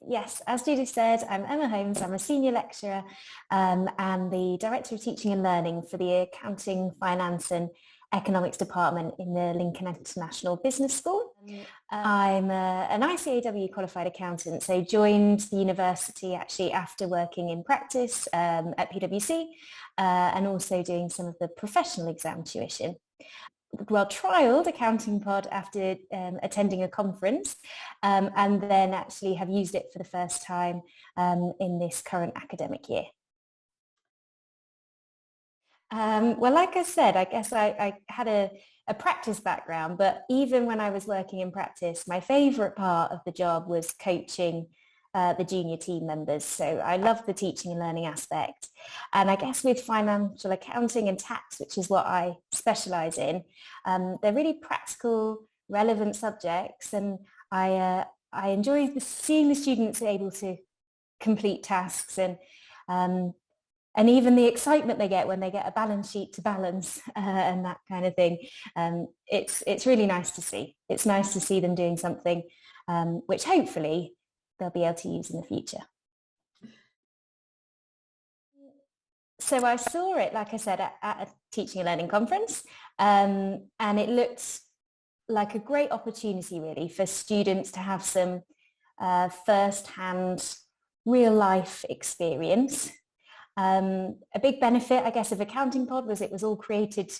Yes, as Judith said, I'm Emma Holmes. I'm a senior lecturer and the Director of Teaching and Learning for the Accounting, Finance and Economics Department in the Lincoln International Business School. I'm an ICAW qualified accountant, so joined the university actually after working in practice at PwC and also doing some of the professional exam tuition. Well, trialled AccountingPod after attending a conference and then actually have used it for the first time in this current academic year. Well, like I said, I guess I had a practice background, but even when I was working in practice, my favourite part of the job was coaching the junior team members. So I love the teaching and learning aspect. And I guess with financial accounting and tax, which is what I specialise in, they're really practical, relevant subjects. And I enjoy seeing the students able to complete tasks and even the excitement they get when they get a balance sheet to balance and that kind of thing. It's really nice to see. It's nice to see them doing something which hopefully they'll be able to use in the future. So I saw it, like I said, at a teaching and learning conference, and it looked like a great opportunity really for students to have some first-hand real-life experience. A big benefit, I guess, of AccountingPod was it was all created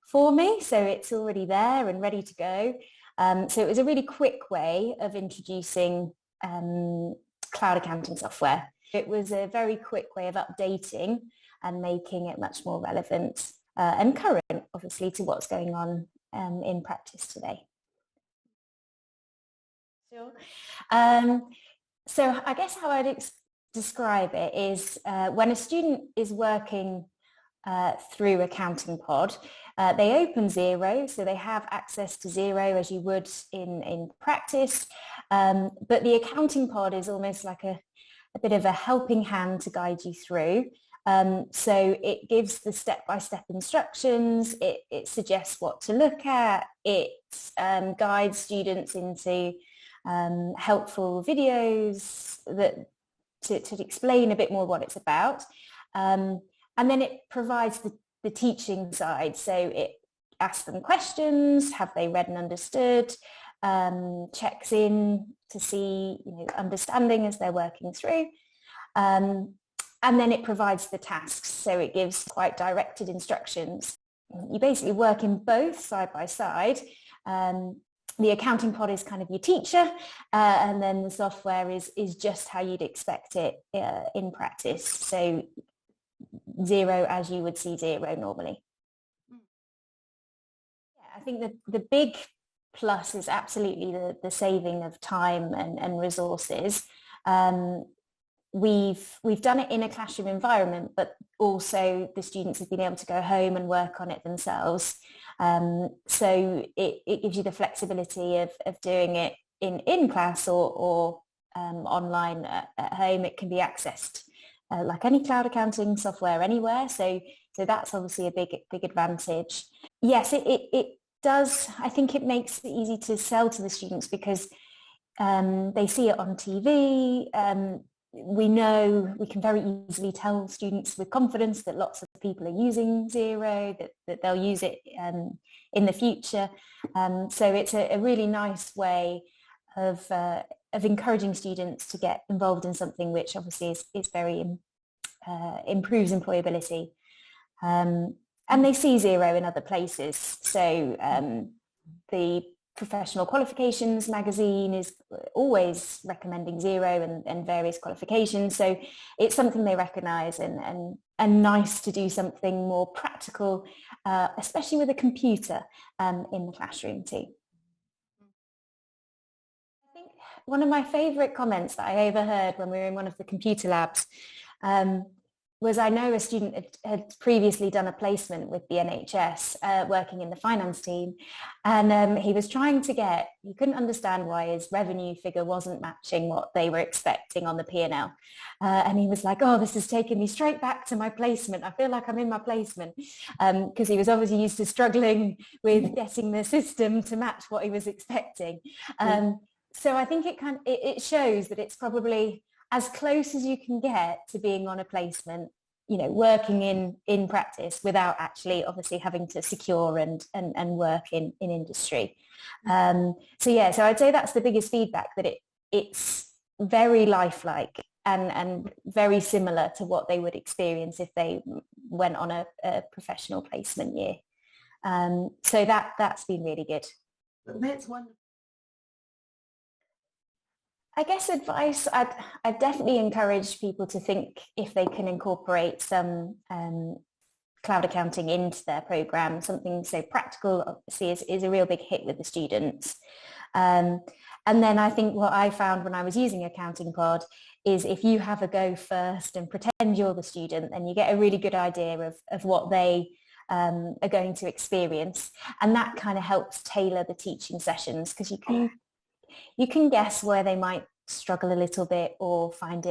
for me, so it's already there and ready to go. So it was a really quick way of introducing cloud accounting software. It was a very quick way of updating and making it much more relevant and current, obviously, to what's going on in practice today. Sure. So I guess how I'd describe it is when a student is working through AccountingPod, they open Xero, so they have access to Xero as you would in practice, but the AccountingPod is almost like a bit of a helping hand to guide you through. So it gives the step-by-step instructions, it suggests what to look at, it guides students into helpful videos that to explain a bit more what it's about. And then it provides the teaching side. So it asks them questions, have they read and understood, checks in to see understanding as they're working through. And then it provides the tasks. So it gives quite directed instructions. You basically work in both side by side. The AccountingPod is kind of your teacher, and then the software is just how you'd expect it in practice. So Xero as you would see Xero normally. Yeah, I think the big plus is absolutely the saving of time and resources. We've done it in a classroom environment, but also the students have been able to go home and work on it themselves. So it gives you the flexibility of doing it in class or online at home. It can be accessed like any cloud accounting software anywhere. So that's obviously a big advantage. Yes, it does. I think it makes it easy to sell to the students because they see it on TV. We know we can very easily tell students with confidence that lots of people are using Xero, that they'll use it in the future. So it's a really nice way of encouraging students to get involved in something which obviously is very improves employability. And they see Xero in other places. So the Professional Qualifications magazine is always recommending Xero and various qualifications. So it's something they recognise and nice to do something more practical, especially with a computer in the classroom too. I think one of my favourite comments that I overheard when we were in one of the computer labs was I know a student had previously done a placement with the NHS working in the finance team, and he was trying to he couldn't understand why his revenue figure wasn't matching what they were expecting on the P&L. And he was like, oh, this has taken me straight back to my placement. I feel like I'm in my placement, because he was obviously used to struggling with getting the system to match what he was expecting. So I think it shows that it's probably as close as you can get to being on a placement, working in practice without actually obviously having to secure and work in industry. So I'd say that's the biggest feedback, that it's very lifelike and very similar to what they would experience if they went on a professional placement year. So that's been really good. That's wonderful. I guess advice, I'd definitely encourage people to think if they can incorporate some cloud accounting into their program. Something so practical, obviously, is a real big hit with the students. And then I think what I found when I was using AccountingPod is if you have a go first and pretend you're the student, then you get a really good idea of what they are going to experience. And that kind of helps tailor the teaching sessions, because you can guess where they might struggle a little bit or find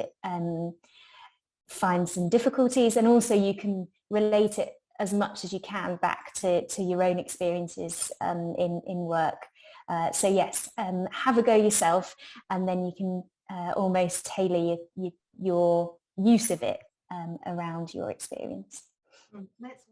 some difficulties, and also you can relate it as much as you can back to your own experiences in work. So yes, have a go yourself, and then you can almost tailor your use of it around your experience. That's